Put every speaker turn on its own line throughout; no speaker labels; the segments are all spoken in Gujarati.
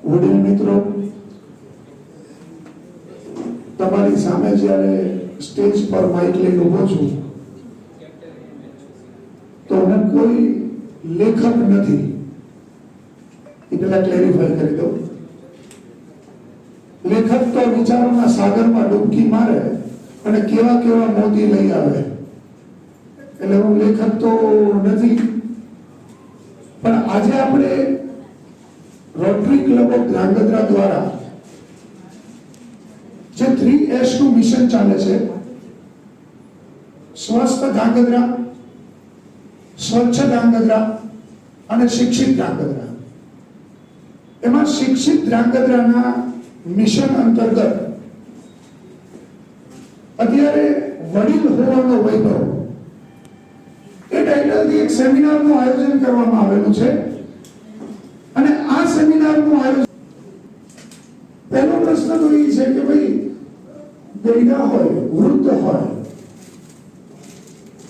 વડીલ મિત્રો, તમારી સામે જ્યારે સ્ટેજ પર માઇક લઈને ઊભો છું તો હું કોઈ લેખક નથી, એ પહેલા ક્લેરિફાય કરી દઉં. લેખક તો વિચારોના સાગરમાં ડૂબકી મારે અને કેવા કેવા મોતી લઈ આવે, એટલે હું લેખક તો નથી. પણ આજે આપણે રોટરી ક્લબ ઓફ ધ્રાંગધ્રા દ્વારા જે 3S નું મિશન ચાલે છે, સ્વસ્થ ધ્રાંગધ્રા, સ્વચ્છ ધ્રાંગધ્રા અને શિક્ષિત ધ્રાંગધ્રા, એમાં શિક્ષિત ધ્રાંગધ્રાના મિશન અંતર્ગત અત્યારે વડીલ હોવાનો વૈભવ એ ટાઇટલથી એક સેમિનારનું આયોજન કરવામાં આવેલું છે. અને આ સેમિનારનું આયોજન, પહેલો પ્રશ્ન તો એ છે કે ભાઈ ગયડા હોય, વૃદ્ધ હોય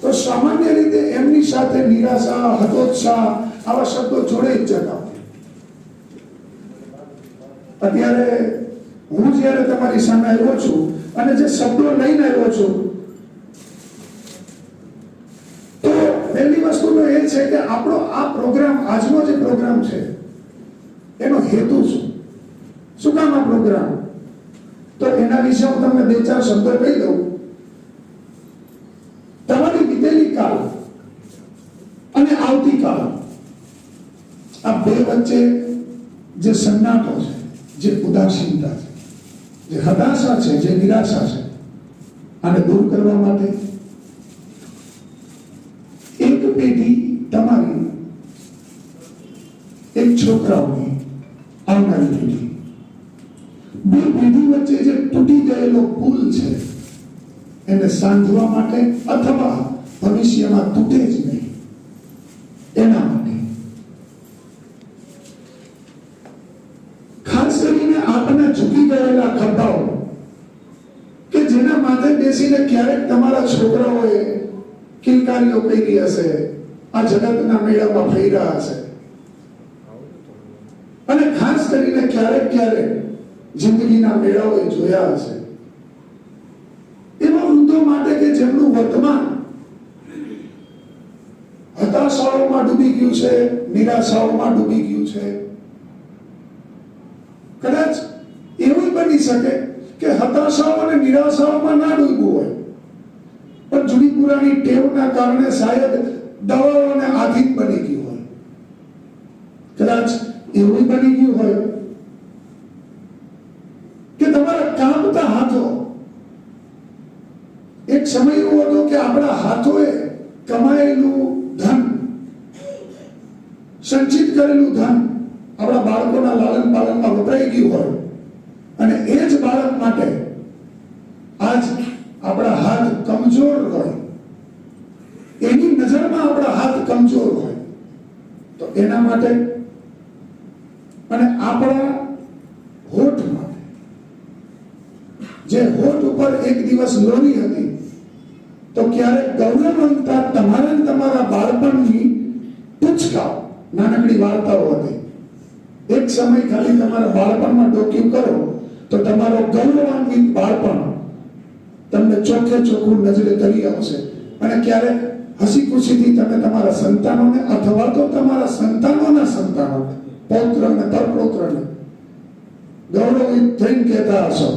તો સામાન્ય રીતે એમની સાથે નિરાશા, હતોત્સાહ આવા શબ્દો જોડે જ જતા હોય. અત્યારે હું જ્યારે તમારી સામે આવ્યો છું અને જે શબ્દો લઈને આવ્યો છું, તો પહેલી વસ્તુ તો એ છે કે આપણો આ પ્રોગ્રામ, આજનો જે પ્રોગ્રામ છે એનો હેતુ શું? શું કામ આ પ્રોગ્રામ? તો એના વિશે હું તમને બે ચાર શબ્દો કહી દઉં. તમારી વિતેલી કાલ અને આવતીકાલ, આ બે વચ્ચે જે સન્નાટો છે, જે ઉદાસીનતા છે, જે હતાશા છે, જે નિરાશા છે, આને દૂર કરવા માટે એક પેઢી તમારી, એક છોકરાઓની આવનારી પેઢી, બે પેઢી વચ્ચે જે તૂટી ગયેલો પુલ છે એને સાંધવા માટે, અથવા ભવિષ્યમાં તૂટે જ નહીં એના માટે, ખાસ કરીને આપના ઝૂકી ગયેલા ખભાઓ કે જેના માથે બેસીને ક્યારેક તમારા છોકરાઓએ કિલકારીઓ કરી હશે, આ જગતના મેળામાં ફર્યા હશે, અને ખાસ કરીને ક્યારેક ક્યારેક જિંદગીના મેળાઓએ જોયા હશે, એવા વૃદ્ધો માટે કે જેમનું વર્તમાન હતાશાઓમાં ડૂબી ગયું છે, નિરાશાઓમાં ડૂબી ગયું છે. કદાચ એવું બની શકે કે હતાશાઓ અને નિરાશાઓમાં ના ડૂબવું હોય, પણ જૂની પુરાણી ટેવના કારણે શાયદ દવાઓને આધીન બની ગયું હોય. કદાચ એવું બની ગયું હોય કે તમારા કામતા હાથો, એક સમય એવો હતો કે આપણા હાથોએ કમાયેલું ધન, સંચિત કરેલું ધન આપણા બાળકોના લાલન પાલનમાં વપરાઈ ગયું હોય, અને એ જ બાળક માટે આજ આપણા હાથ કમજોર હોય, એની નજરમાં આપણા હાથ કમજોર હોય, તો એના માટે અને આપણા હોઠ માટે, જે હોઠ ઉપર એક દિવસ લોરી હતી, તો ક્યારેક ગૌરવવંતા તમારા તમારા બાળપણની ટૂચકાઓ, નાનકડી વાર્તાઓ હતી. એક સમય ખાલી તમારા બાળપણમાં ડોક્યુ કરો તો તમારો ગૌરવાન્વિત બાળપણ તમને ચોખ્ખે ચોખ્ખું નજરે તરી આવશે. અને ક્યારેક હસી ખુશીથી તમે તમારા સંતાનોને, અથવા તો તમારા સંતાનોના સંતાનોને, પૌત્ર અને પરપૌત્રને ગૌરવિત થઈને કહેતા હશો,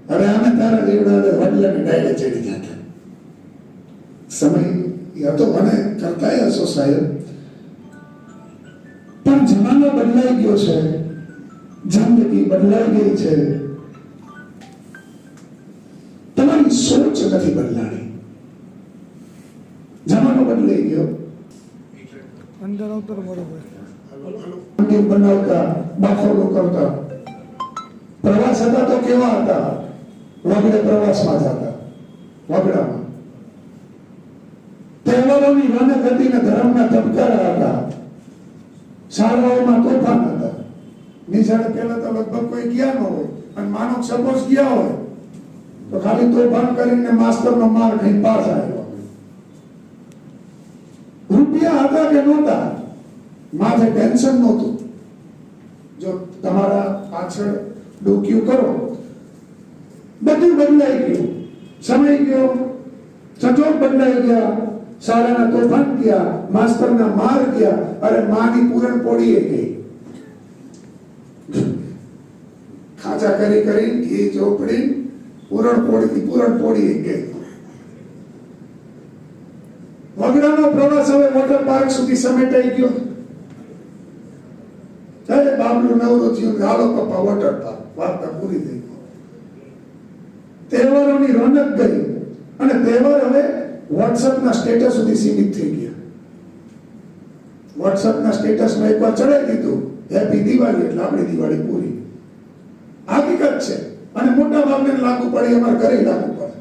હવે આને તારા જેવડા વડલાની ડાયરે ચડી જતા. સમય હતો મને કરતા હશો સાહેબ, પણ જમાનો બદલાઈ ગયો છે, જિંદગી બદલાઈ ગઈ છે, તમારી સોચ નથી બદલાણી. જમાનો બદલાઈ ગયો. અંદર આવતો બરોબર બનાવતા, બાફોલો કરતા, પ્રવાસ હતા તો કેવા હતા? વગડે પ્રવાસમાં જતા, વગડામાં તહેવારોની રોનક હતી ને ધર્મના ધબકારા હતા, શાળાઓમાં તોફાન હતા. નિશાળે પહેલા તો લગભગ કોઈ ગયા ન હોય, અને માનો સપોઝ ગયા હોય તો ખાલી તોફાન કરીને માસ્ટરનો માર ખાઈ પાસ આવ્યો. રૂપિયા હતા કે નહોતા, માથે ટેન્શન નહોતું. જો તમારા પાછળ ડોક્યું કરો, બધું બદલાઈ ગયું, સમય ગયો, સચોટ બદલાઈ ગયા, શાળાના તોફાન ગયા, માસ્તરના માર ગયા, અરે માની પૂરણ પોડીએ ગઈ, ખાચા કરી કરી ઘી ચોપડી પૂરણ પોડીએ ગઈ. વગડાનો પ્રવાસ હવે વોટર પાર્ક સુધી સમેટાઈ ગયો. ત્યારે બાબલું નવરો થયું, હાલો પપ્પા વોટર પાર્ક. વાર્તા પૂરી થઈ ગઈ. તહેવારોની રોનક ગઈ અને તહેવાર હવે વોટ્સએપના સ્ટેટસ સુધી સીમિત થઈ ગયા. વોટ્સએપના સ્ટેટસમાં એકવાર ચડાવી દીધું હેપી દિવાળી એટલે આપણી દિવાળી પૂરી. હકીકત છે અને મોટા ભાગને લાગુ પડે, અમારા ઘરે લાગુ પડે.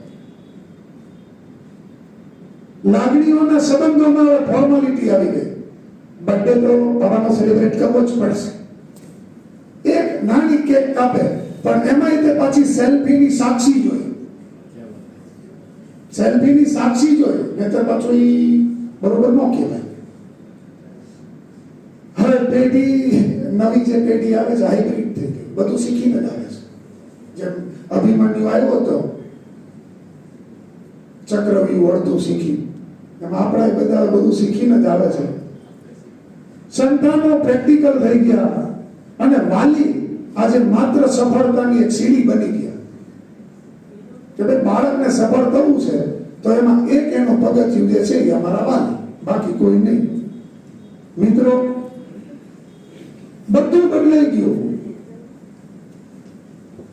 લાગણીઓના સંબંધોમાં ફોર્માલિટી આવી ગઈ. બર્થડે તો બાબાનો સેલિબ્રેટ કરવો જ પડશે. એક નાની કેક કાપે પણ એમાં તે પાછી સેલ્ફીની સાક્ષી જોઈએ. સેલ્ફીની સાક્ષી જોઈએ, નહીતર પાછું ઈ બરોબર ન કહેવાય. હવે પેઢી નવી જે પેઢી આવે છે હાઇબ્રિડ થઈ ગઈ, બધું શીખીને જ આવે છે. જેમ અભિમન્યુ આવ્યો હતો ચક્રવ્યૂહ વળતું શીખી, એમ આપણા બધા બધું શીખીને જ આવે છે. સંતાનો પ્રેક્ટિકલ થઈ ગયા અને વાલી આજે માત્ર સફળતાની એક સીડી બની ગયા કે ભાઈ બાળકને સફળ થવું છે તો એમાં એક એનો પગથિયું જે છે એ અમારા વાલી, બાકી કોઈ નહીં. મિત્રો, બધું બદલાઈ ગયું,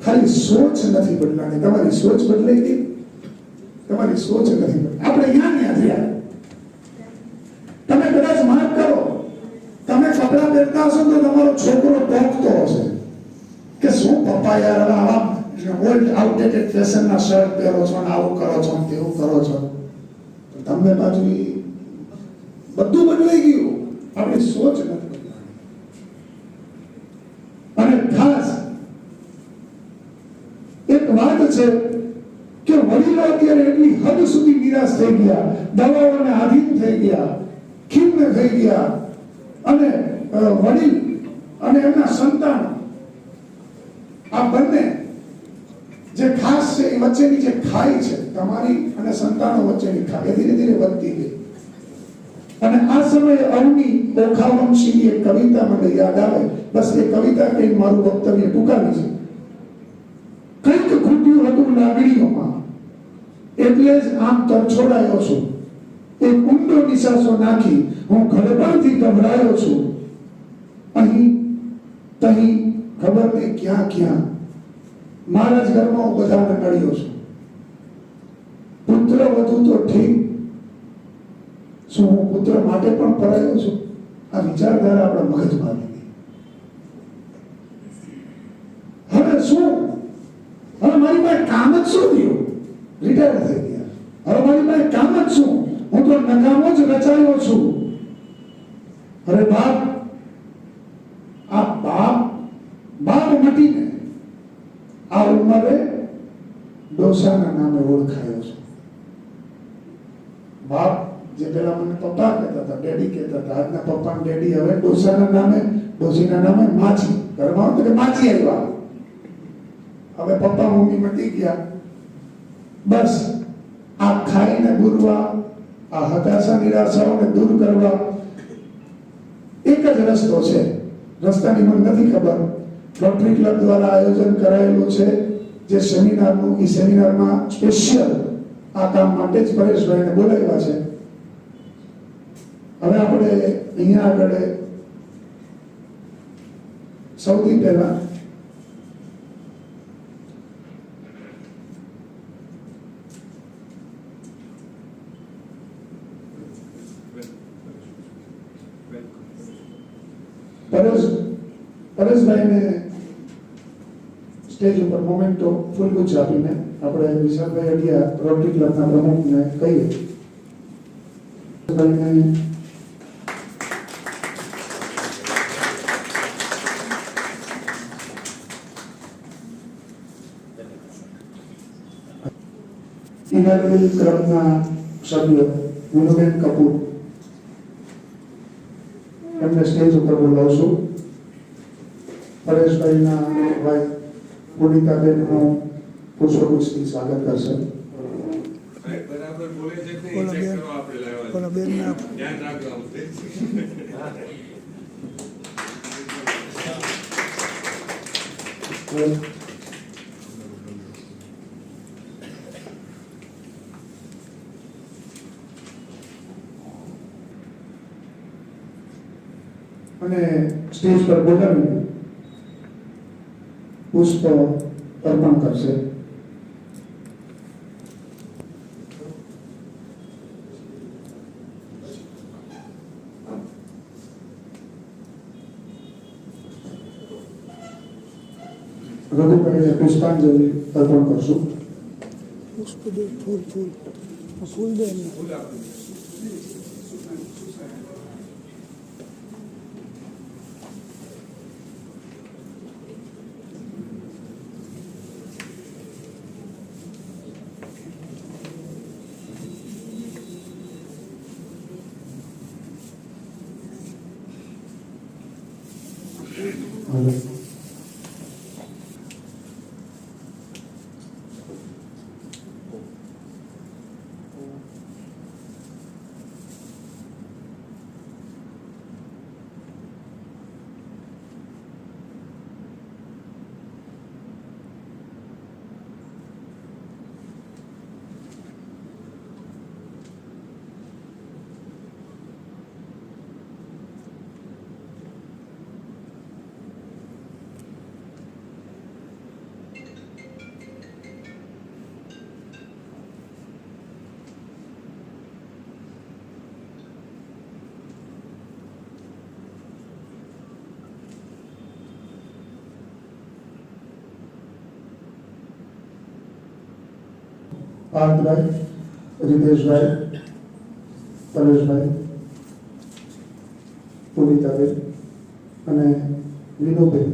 ખાલી સોચ નથી બદલાણી. તમારી સોચ બદલાઈ ગઈ, તમારી સોચ નથી બદલાઈ. આપણે અહીંયા થયા. તમે કદાચ માફ કરો, તમે કપડા પહેરતા હશો તો તમારો છોકરો ટોકતો હશે કે શું પપ્પા યાર હવે આવા ઓલ્ડ આઉટડેટેડ ફેશનના શર્ટ પહેરો છો ને આવું કરો છો ને તેવું કરો છો. તમને બાજુ બધું બદલાઈ ગયું, આપણી સોચ નથી બદલાણી. અને ખાસ એક વાત છે કે વડીલો અત્યારે એટલી હદ સુધી નિરાશ થઈ ગયા, દવાઓને આધીન થઈ ગયા, ખિન્ન થઈ ગયા અને વડીલ અને એમના સંતાન આ બંને જે ખાસ છે એ વચ્ચેની જે ખાઈ છે તમારી અને સંતાનો વચ્ચેની ખાઈ ધીરે ધીરે વધતી ગઈ. અને આ સમયે અવની ઓખાવંશીની એક કવિતા મને યાદ આવે. બસ એ કવિતા કઈ મારું વક્તવ્ય ટૂંકાવી છે. કંઈક ખૂટ્યું હતું લાગણીઓમાં, એટલે જ આમ તરછોડાયો છું. એક ઊંડો નિશાસો નાખી હું ગળપણથી ગભરાયો છું. અહીં તહીં ખબર નહીં ક્યાં ક્યાં મારા જ ઘરમાં હું બધાને નડ્યો છું. પુત્ર વધુ તો ઠીક, શું હું પુત્ર માટે પણ પરાયો છું? આ વિચારધારા આપણા મગજમાં આવી. હવે શું? હવે મારી પાસે કામ જ શું થયું? રિટાયર થઈ ગયા. હવે મારી પાસે કામ જ શું? હું તો નકામો જ રચાયો છું. અરે બાપ, આ બાપ મટીને આ ઉંમરે ડોસાના નામે ઓળખાયો છું. બાપ જે પેલા મને પપ્પા કહેતા હતા, ડેડી કહેતા હતા, આજના પપ્પા ને ડેડી હવે ડોસાના નામે, ડોસીના નામે માછી. ઘરમાં તો કે માછી આવ્યા. હવે પપ્પા મમ્મી મટી ગયા. બસ આ ખાઈને ગુરવા, આ હતાશા નિરાશાઓને દૂર કરવા એક જ રસ્તો છે. રસ્તાની મને નથી ખબર. રોટરી ક્લબ દ્વારા આયોજન કરાયેલું છે જે સેમિનારનું, એ સેમિનારમાં સ્પેશિયલ આ કામ માટે જ પરેશભાઈને બોલાવ્યા છે. હવે આપણે અહીંયા આગળ સૌથી પહેલા પરેશભાઈને સ્ટેજ ઉપર મોમેન્ટો ફૂલગુચ્છ આપીને આપણે વિશાલભાઈ અડિયા રોટરી ક્લબના પ્રમુખને કહીએ. ઇનારવેલ ક્લબના સભ્ય ગુરુબેન કપૂર, એમને સ્ટેજ ઉપર બોલાવશું. પરેશભાઈના ભાઈ પુનિતાબેનનું પુષ્પગુચ્છથી સ્વાગત કરશે.
બરાબર બોલે છે કે ચેક કરો આપણે લાવવા.
કોના બેન ના
ધ્યાન રાખજો આમ.
અને સ્ટેજ પર બોલાવી પુષ્પ અર્પણ કરશે. રઘુભાઈને પુષ્પાંજલિ અર્પણ કરશું.
પુષ્પ દે ફૂલ ફૂલ ફૂલ દે એમને.
હવે પાર્થભાઈ, રીતેશભાઈ, પરેશભાઈ, પુનિતાબેન અને વિનોબેન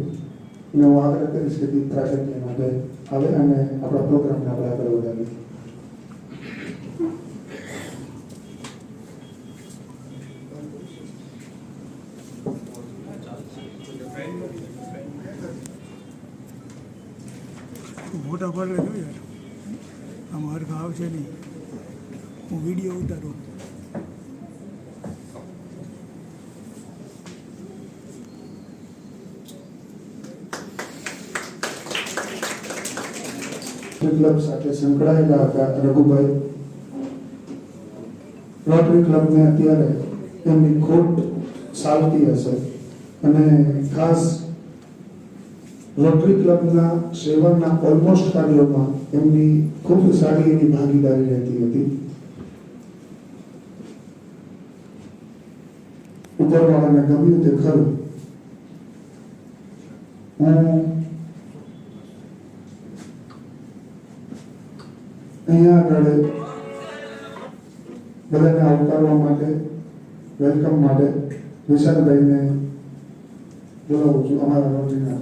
ને હું આગ્રહ કરીશ કે દીપ પ્રાગટ્ય માટે આવે અને આપણા પ્રોગ્રામને આપણે આગળ વધારીએ.
મોટા પાડે જોઈએ આમાં હરખા આવશે નહીં. હું વિડીયો ઉતારું.
ક્લબ સાથે સંકળાયેલા હતા રઘુભાઈ. રોટરી ક્લબને અત્યારે એમની ખોટ ચાલતી હશે અને ખાસ રોટરી ક્લબના સેવાના ઓલમોસ્ટ કાર્યોમાં એમની ખૂબ સારી એવી ભાગીદારી રહેતી હતી. ઉપરવાળાને ગમ્યું તે ખરું. હું અહીંયા આગળ બધાને આવકારવા માટે, વેલકમ માટે વિશાલભાઈને બોલાવું છું, અમારા રોટરીના